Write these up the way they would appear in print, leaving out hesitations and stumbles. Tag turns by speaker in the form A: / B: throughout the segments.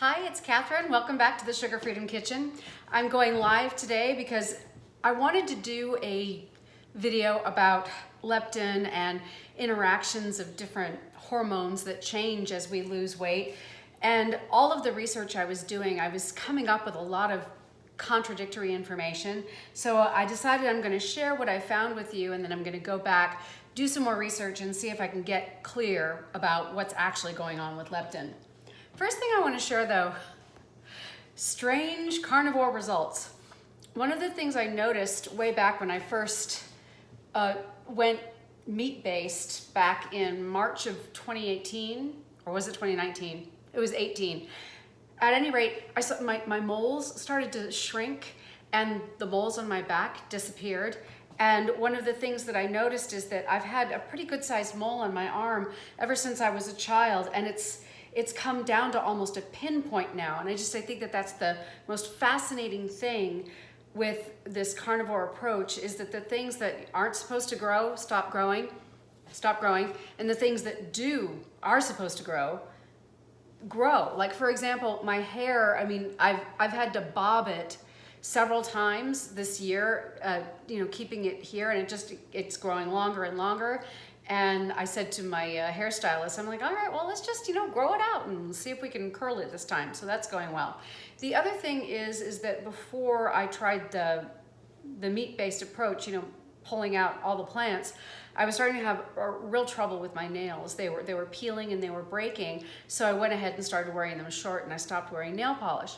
A: Hi, it's Catherine. Welcome back to the Sugar Freedom Kitchen. I'm going live today because I wanted to do a video about leptin and interactions of different hormones that change as we lose weight. And all of the research I was doing, I was coming up with a lot of contradictory information. So I decided I'm going to share what I found with you, and then I'm going to go back, do some more research, and see if I can get clear about what's actually going on with leptin. First thing I want to share though, strange carnivore results. One of the things I noticed way back when I first went meat-based back in March of 2018, or was it 2019? It was 18. At any rate, I saw my moles started to shrink and the moles on my back disappeared. And one of the things that I noticed is that I've had a pretty good sized mole on my arm ever since I was a child, and it's come down to almost a pinpoint now. And I think that that's the most fascinating thing with this carnivore approach, is that the things that aren't supposed to grow stop growing, and the things that are supposed to grow. Like, for example, my hair, I mean, I've had to bob it several times this year, keeping it here, and it's growing longer and longer. And I said to my hairstylist, I'm like, all right, well, let's just, grow it out and see if we can curl it this time. So that's going well. The other thing is that before I tried the meat-based approach, pulling out all the plants, I was starting to have real trouble with my nails. They were peeling and they were breaking. So I went ahead and started wearing them short, and I stopped wearing nail polish.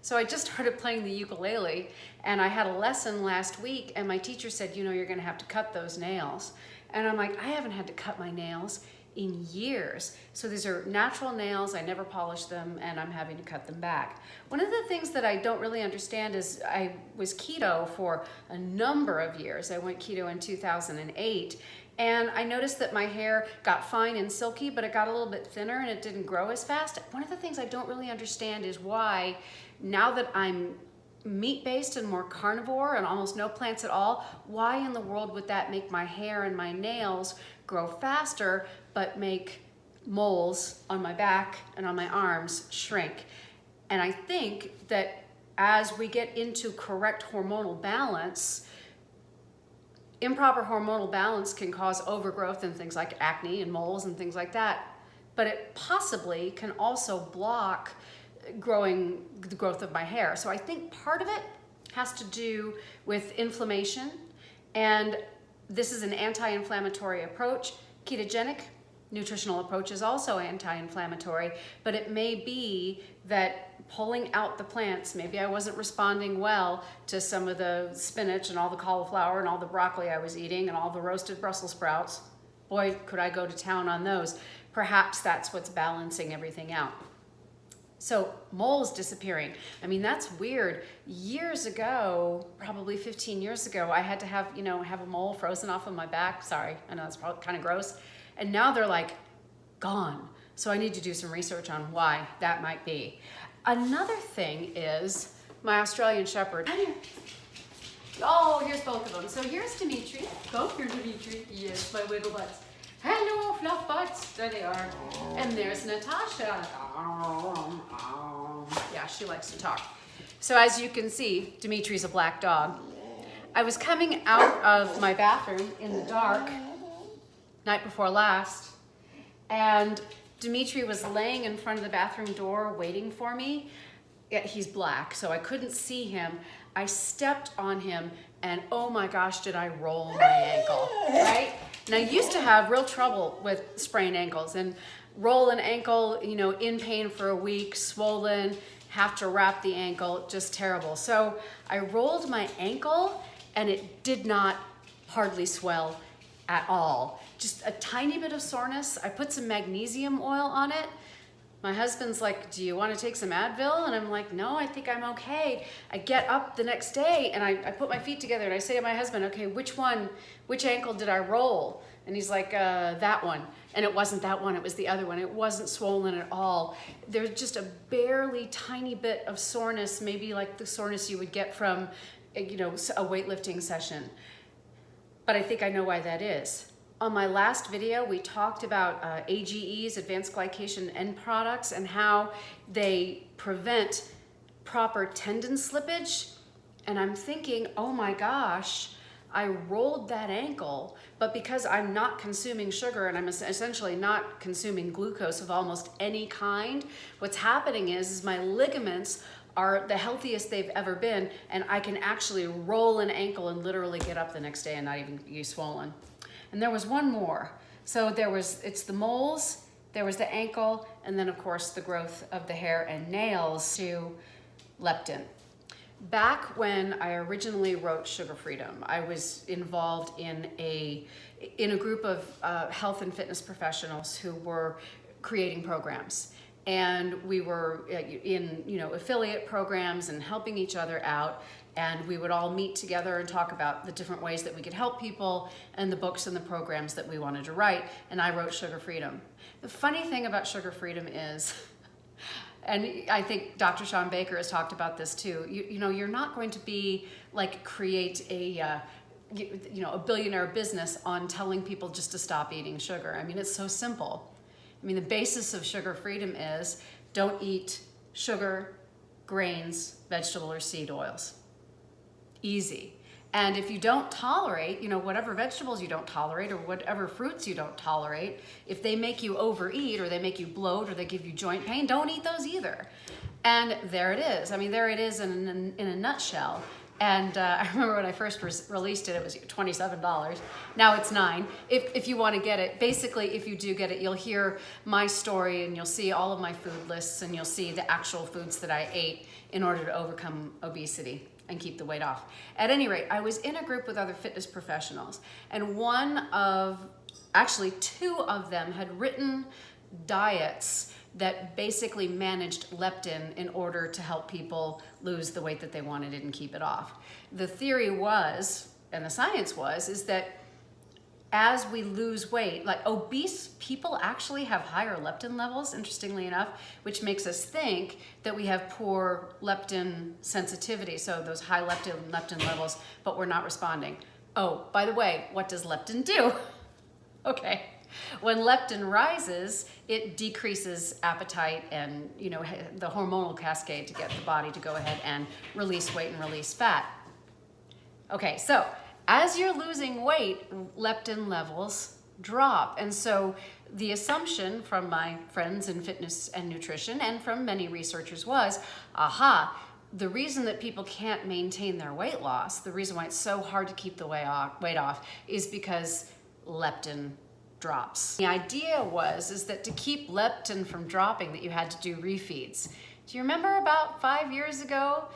A: So I just started playing the ukulele, and I had a lesson last week, and my teacher said, you're gonna have to cut those nails. And I'm like, I haven't had to cut my nails in years. So these are natural nails, I never polish them, and I'm having to cut them back. One of the things that I don't really understand is I was keto for a number of years. I went keto in 2008, and I noticed that my hair got fine and silky, but it got a little bit thinner and it didn't grow as fast. One of the things I don't really understand is why, now that I'm meat-based and more carnivore and almost no plants at all, why in the world would that make my hair and my nails grow faster but make moles on my back and on my arms shrink? And I think that as we get into correct hormonal balance, improper hormonal balance can cause overgrowth and things like acne and moles and things like that, but it possibly can also block the growth of my hair. So I think part of it has to do with inflammation, and this is an anti-inflammatory approach. Ketogenic nutritional approach is also anti-inflammatory, but it may be that pulling out the plants, maybe I wasn't responding well to some of the spinach and all the cauliflower and all the broccoli I was eating and all the roasted Brussels sprouts. Boy, could I go to town on those. Perhaps that's what's balancing everything out. So moles disappearing. I mean, that's weird. Years ago, probably 15 years ago, I had to have a mole frozen off of my back. Sorry, I know that's probably kind of gross. And now they're like gone. So I need to do some research on why that might be. Another thing is my Australian Shepherd. Come here. Oh, here's both of them. So here's Dimitri. Go here, Dimitri. Yes, my wiggle butts. Hello, fluff butts. There they are. And there's Natasha. Yeah, she likes to talk. So as you can see, Dimitri's a black dog. I was coming out of my bathroom in the dark, night before last, and Dimitri was laying in front of the bathroom door waiting for me. Yeah, he's black, so I couldn't see him. I stepped on him, and oh my gosh, did I roll my ankle, right? And I used to have real trouble with sprained ankles, and roll an ankle, in pain for a week, swollen, have to wrap the ankle, just terrible. So I rolled my ankle, and it did not hardly swell at all. Just a tiny bit of soreness. I put some magnesium oil on it. My husband's like, do you want to take some Advil? And I'm like, no, I think I'm okay. I get up the next day and I put my feet together and I say to my husband, okay, which ankle did I roll? And he's like, that one. And it wasn't that one, it was the other one. It wasn't swollen at all. There's just a barely tiny bit of soreness, maybe like the soreness you would get from, a weightlifting session. But I think I know why that is. On my last video, we talked about AGEs, advanced glycation end products, and how they prevent proper tendon slippage. And I'm thinking, oh my gosh, I rolled that ankle, but because I'm not consuming sugar and I'm essentially not consuming glucose of almost any kind, what's happening is my ligaments are the healthiest they've ever been, and I can actually roll an ankle and literally get up the next day and not even be swollen. And there was one more. So it's the moles, there was the ankle, and then of course the growth of the hair and nails to leptin. Back when I originally wrote Sugar Freedom, I was involved in a group of health and fitness professionals who were creating programs. And we were in affiliate programs and helping each other out. And we would all meet together and talk about the different ways that we could help people and the books and the programs that we wanted to write. And I wrote Sugar Freedom. The funny thing about Sugar Freedom is, and I think Dr. Sean Baker has talked about this too, you're not going to be create a billionaire business on telling people just to stop eating sugar. I mean, it's so simple. I mean, the basis of Sugar Freedom is don't eat sugar, grains, vegetable or seed oils. Easy. And if you don't tolerate, whatever vegetables you don't tolerate or whatever fruits you don't tolerate, if they make you overeat or they make you bloat or they give you joint pain, don't eat those either. And there it is. I mean, there it is in a nutshell. And I remember when I first released it, it was $27. Now it's $9. If you want to get it, basically, if you do get it, you'll hear my story and you'll see all of my food lists and you'll see the actual foods that I ate in order to overcome obesity and keep the weight off. At any rate, I was in a group with other fitness professionals, and two of them had written diets that basically managed leptin in order to help people lose the weight that they wanted and keep it off. The theory was, and the science was, is that as we lose weight, obese people actually have higher leptin levels, interestingly enough, which makes us think that we have poor leptin sensitivity, so those high leptin levels, but we're not responding. Oh, by the way, what does leptin do? Okay. When leptin rises, it decreases appetite and the hormonal cascade to get the body to go ahead and release weight and release fat. Okay, so as you're losing weight, leptin levels drop. And so the assumption from my friends in fitness and nutrition and from many researchers was, the reason that people can't maintain their weight loss, the reason why it's so hard to keep the weight off is because leptin drops. The idea is that to keep leptin from dropping, that you had to do refeeds. Do you remember about 5 years ago,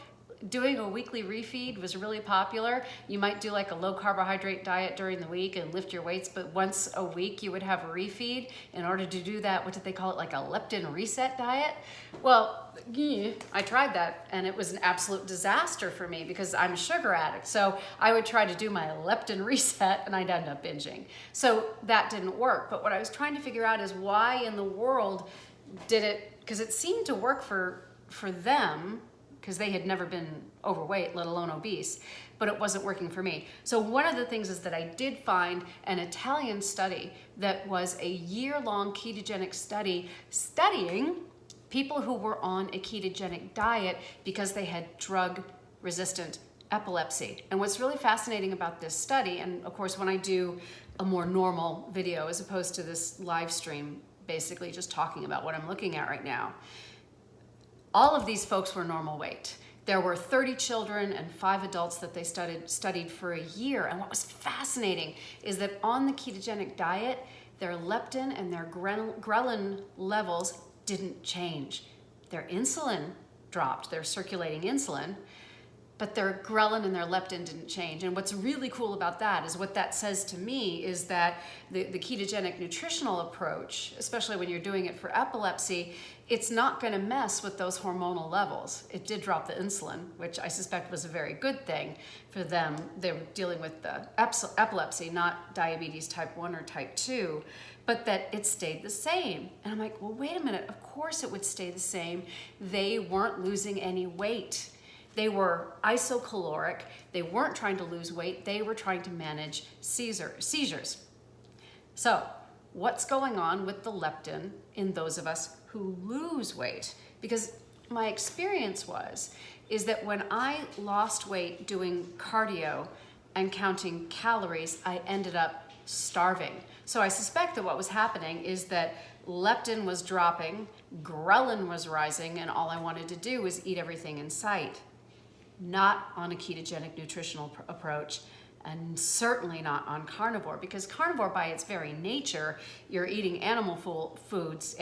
A: doing a weekly refeed was really popular? You might do a low carbohydrate diet during the week and lift your weights, but once a week you would have a refeed. In order to do that, what did they call it? A leptin reset diet? Well, I tried that and it was an absolute disaster for me because I'm a sugar addict. So I would try to do my leptin reset and I'd end up binging. So that didn't work. But what I was trying to figure out is why in the world did it, because it seemed to work for them, because they had never been overweight, let alone obese, but it wasn't working for me. So one of the things is that I did find an Italian study that was a year-long ketogenic study studying people who were on a ketogenic diet because they had drug-resistant epilepsy. And what's really fascinating about this study, and of course when I do a more normal video as opposed to this live stream, basically just talking about what I'm looking at right now, all of these folks were normal weight. There were 30 children and 5 adults that they studied for a year. And what was fascinating is that on the ketogenic diet, their leptin and their ghrelin levels didn't change. Their insulin dropped, their circulating insulin, but their ghrelin and their leptin didn't change. And what's really cool about that is what that says to me is that the ketogenic nutritional approach, especially when you're doing it for epilepsy, it's not going to mess with those hormonal levels. It did drop the insulin, which I suspect was a very good thing for them. They were dealing with the epilepsy, not diabetes type 1 or type 2, but that it stayed the same. And I'm like, well, wait a minute, of course it would stay the same. They weren't losing any weight. They were isocaloric. They weren't trying to lose weight. They were trying to manage seizures. So what's going on with the leptin in those of us who lose weight? Because my experience is that when I lost weight doing cardio and counting calories, I ended up starving. So I suspect that what was happening is that leptin was dropping, ghrelin was rising, and all I wanted to do was eat everything in sight. Not on a ketogenic nutritional approach, and certainly not on carnivore, because carnivore by its very nature, you're eating animal foods,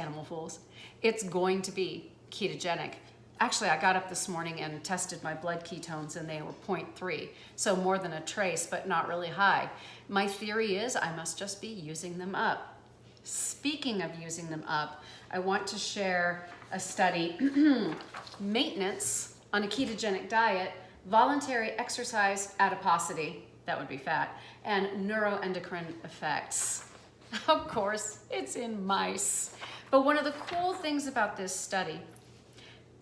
A: it's going to be ketogenic. Actually, I got up this morning and tested my blood ketones and they were 0.3, so more than a trace, but not really high. My theory is I must just be using them up. Speaking of using them up, I want to share a study, maintenance on a ketogenic diet, voluntary exercise adiposity, that would be fat, and neuroendocrine effects. Of course, it's in mice. But one of the cool things about this study,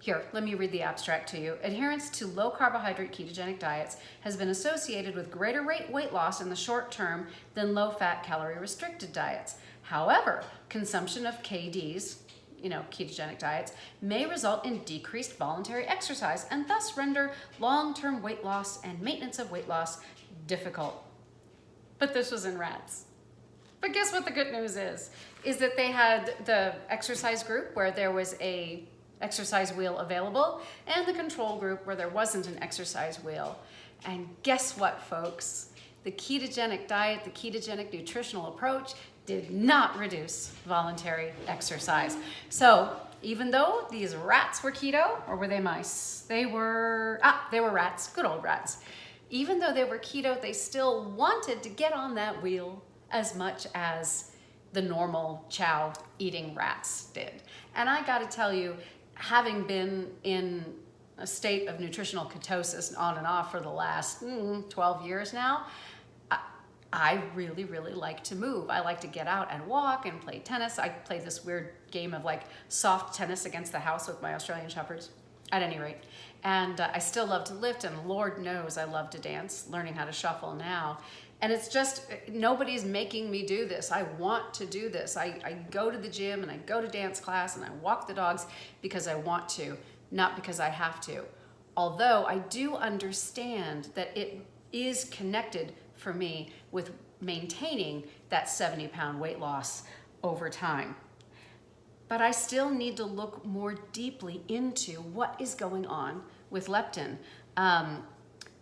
A: here, let me read the abstract to you. Adherence to low carbohydrate ketogenic diets has been associated with greater weight loss in the short term than low fat calorie restricted diets. However, consumption of KDs, ketogenic diets, may result in decreased voluntary exercise and thus render long-term weight loss and maintenance of weight loss difficult. But this was in rats. But guess what the good news is that they had the exercise group where there was a exercise wheel available and the control group where there wasn't an exercise wheel. And guess what, folks? The ketogenic diet, the ketogenic nutritional approach did not reduce voluntary exercise. So even though these rats were keto, or were they mice? They were rats, good old rats. Even though they were keto, they still wanted to get on that wheel as much as the normal chow eating rats did. And I gotta tell you, having been in a state of nutritional ketosis on and off for the last 12 years now, I really, really like to move. I like to get out and walk and play tennis. I play this weird game of like soft tennis against the house with my Australian Shepherds, at any rate. And I still love to lift, and Lord knows I love to dance, learning how to shuffle now. And it's just, nobody's making me do this. I want to do this. I go to the gym and I go to dance class and I walk the dogs because I want to, not because I have to. Although I do understand that it is connected for me with maintaining that 70-pound weight loss over time. But I still need to look more deeply into what is going on with leptin.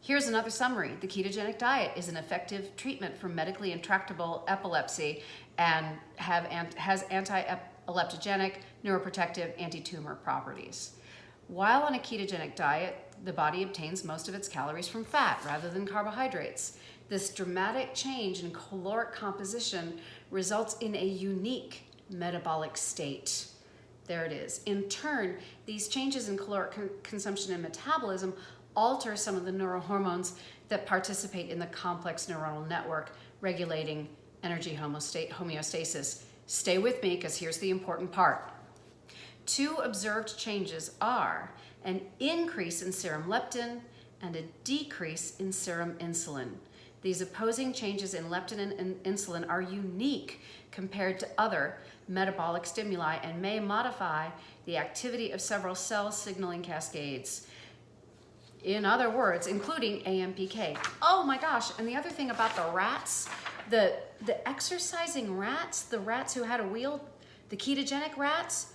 A: Here's another summary. The ketogenic diet is an effective treatment for medically intractable epilepsy and has anti-epileptogenic, neuroprotective, anti-tumor properties. While on a ketogenic diet, the body obtains most of its calories from fat rather than carbohydrates. This dramatic change in caloric composition results in a unique metabolic state. There it is. In turn, these changes in caloric consumption and metabolism alter some of the neurohormones that participate in the complex neuronal network regulating energy homeostasis. Stay with me because here's the important part. Two observed changes are an increase in serum leptin and a decrease in serum insulin. These opposing changes in leptin and insulin are unique compared to other metabolic stimuli and may modify the activity of several cell signaling cascades. In other words, including AMPK. Oh my gosh, and the other thing about the rats, the exercising rats, the rats who had a wheel, the ketogenic rats,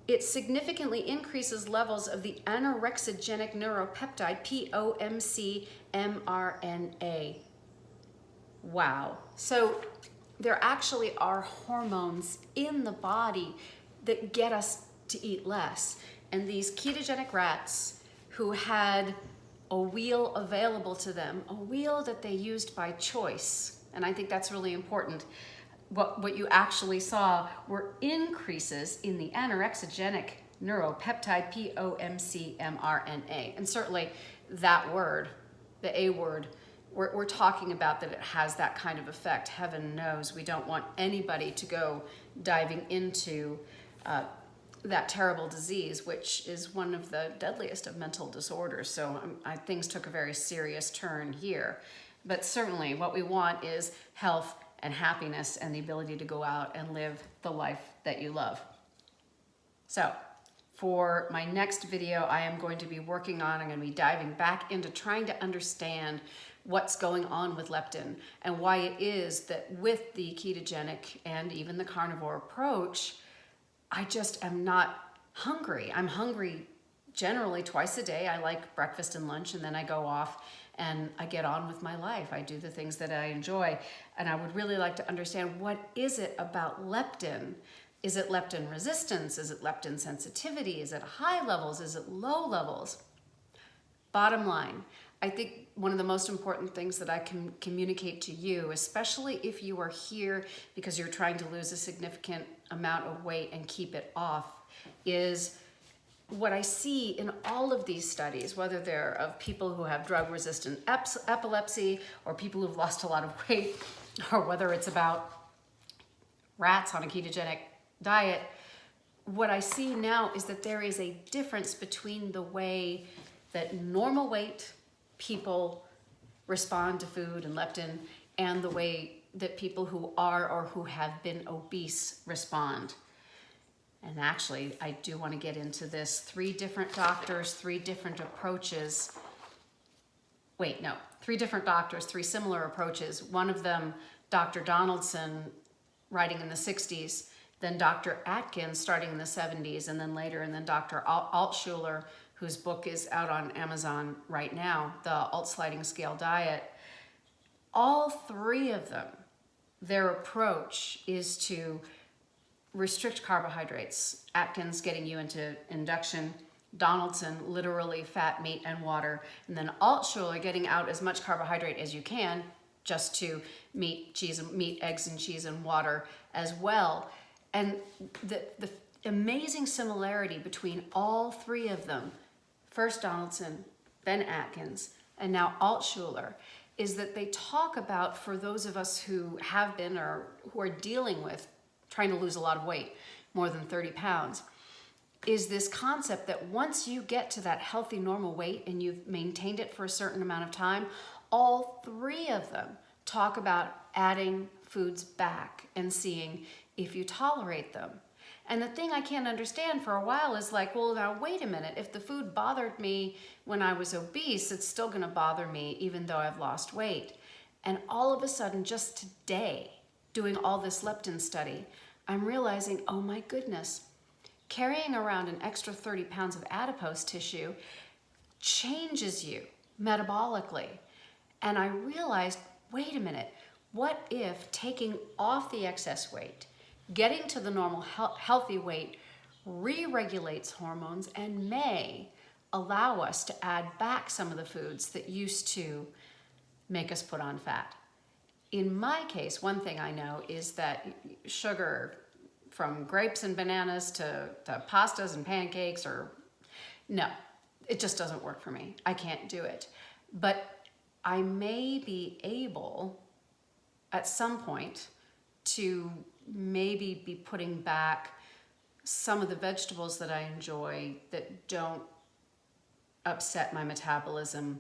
A: it significantly increases levels of the anorexigenic neuropeptide, POMC mRNA. Wow. So there actually are hormones in the body that get us to eat less. And these ketogenic rats who had a wheel available to them, a wheel that they used by choice, and I think that's really important, what you actually saw were increases in the anorexigenic neuropeptide, POMC mRNA. And certainly that word, the A word, we're talking about that it has that kind of effect. Heaven knows we don't want anybody to go diving into that terrible disease, which is one of the deadliest of mental disorders. So things took a very serious turn here. But certainly what we want is health and happiness and the ability to go out and live the life that you love. So for my next video, I am going to be I'm going to be diving back into trying to understand what's going on with leptin and why it is that with the ketogenic and even the carnivore approach, I just am not hungry. I'm hungry generally twice a day. I like breakfast and lunch, and then I go off and I get on with my life. I do the things that I enjoy. And I would really like to understand, what is it about leptin? Is it leptin resistance? Is it leptin sensitivity? Is it high levels? Is it low levels? Bottom line, I think one of the most important things that I can communicate to you, especially if you are here because you're trying to lose a significant amount of weight and keep it off, is what I see in all of these studies, whether they're of people who have drug-resistant epilepsy or people who've lost a lot of weight, or whether it's about rats on a ketogenic diet, what I see now is that there is a difference between the way that normal weight people respond to food and leptin and the way that people who are or who have been obese respond. And actually, I do want to get into this. 3 different doctors, 3 different approaches. Wait, no, 3 different doctors, 3 similar approaches. One of them, Dr. Donaldson, writing in the 60s, then Dr. Atkins starting in the 70s, and then later, and then Dr. Altshuler, whose book is out on Amazon right now, The Alt Sliding Scale Diet. All 3 of them, their approach is to restrict carbohydrates. Atkins getting you into induction, Donaldson literally fat, meat, and water, and then Altshuler getting out as much carbohydrate as you can, just to meat, eggs, and cheese and water as well. And the amazing similarity between all 3 of them, first Donaldson, then Atkins, and now Altshuler, is that they talk about, for those of us who have been or who are dealing with trying to lose a lot of weight, more than 30 pounds, is this concept that once you get to that healthy normal weight and you've maintained it for a certain amount of time, all 3 of them talk about adding foods back and seeing if you tolerate them. And the thing I can't understand for a while is like, well, now wait a minute, if the food bothered me when I was obese, it's still gonna bother me even though I've lost weight. And all of a sudden, just today, doing all this leptin study, I'm realizing, oh my goodness, carrying around an extra 30 pounds of adipose tissue changes you metabolically. And I realized, wait a minute, what if taking off the excess weight, getting to the normal healthy weight, re-regulates hormones and may allow us to add back some of the foods that used to make us put on fat. In my case, one thing I know is that sugar, from grapes and bananas to pastas and pancakes, no, it just doesn't work for me. I can't do it. But I may be able at some point to maybe be putting back some of the vegetables that I enjoy that don't upset my metabolism.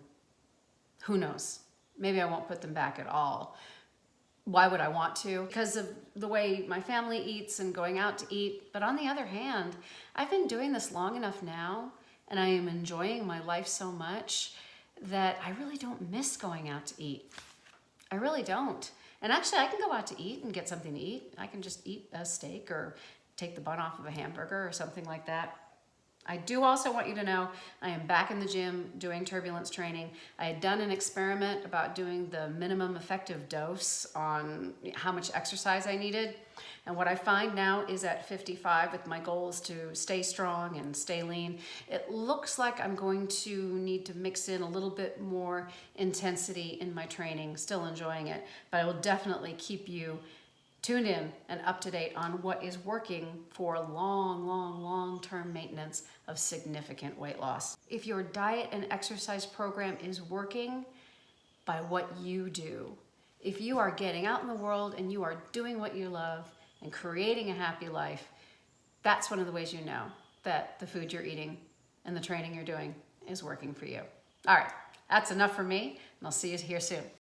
A: Who knows? Maybe I won't put them back at all. Why would I want to? Because of the way my family eats and going out to eat. But on the other hand, I've been doing this long enough now, and I am enjoying my life so much that I really don't miss going out to eat. I really don't. And actually, I can go out to eat and get something to eat. I can just eat a steak or take the bun off of a hamburger or something like that. I do also want you to know I am back in the gym doing turbulence training. I had done an experiment about doing the minimum effective dose on how much exercise I needed. And what I find now is at 55, with my goals to stay strong and stay lean, it looks like I'm going to need to mix in a little bit more intensity in my training, still enjoying it, but I will definitely keep you tuned in and up to date on what is working for long-term maintenance of significant weight loss. If your diet and exercise program is working by what you do, if you are getting out in the world and you are doing what you love and creating a happy life, that's one of the ways you know that the food you're eating and the training you're doing is working for you. All right, that's enough for me, and I'll see you here soon.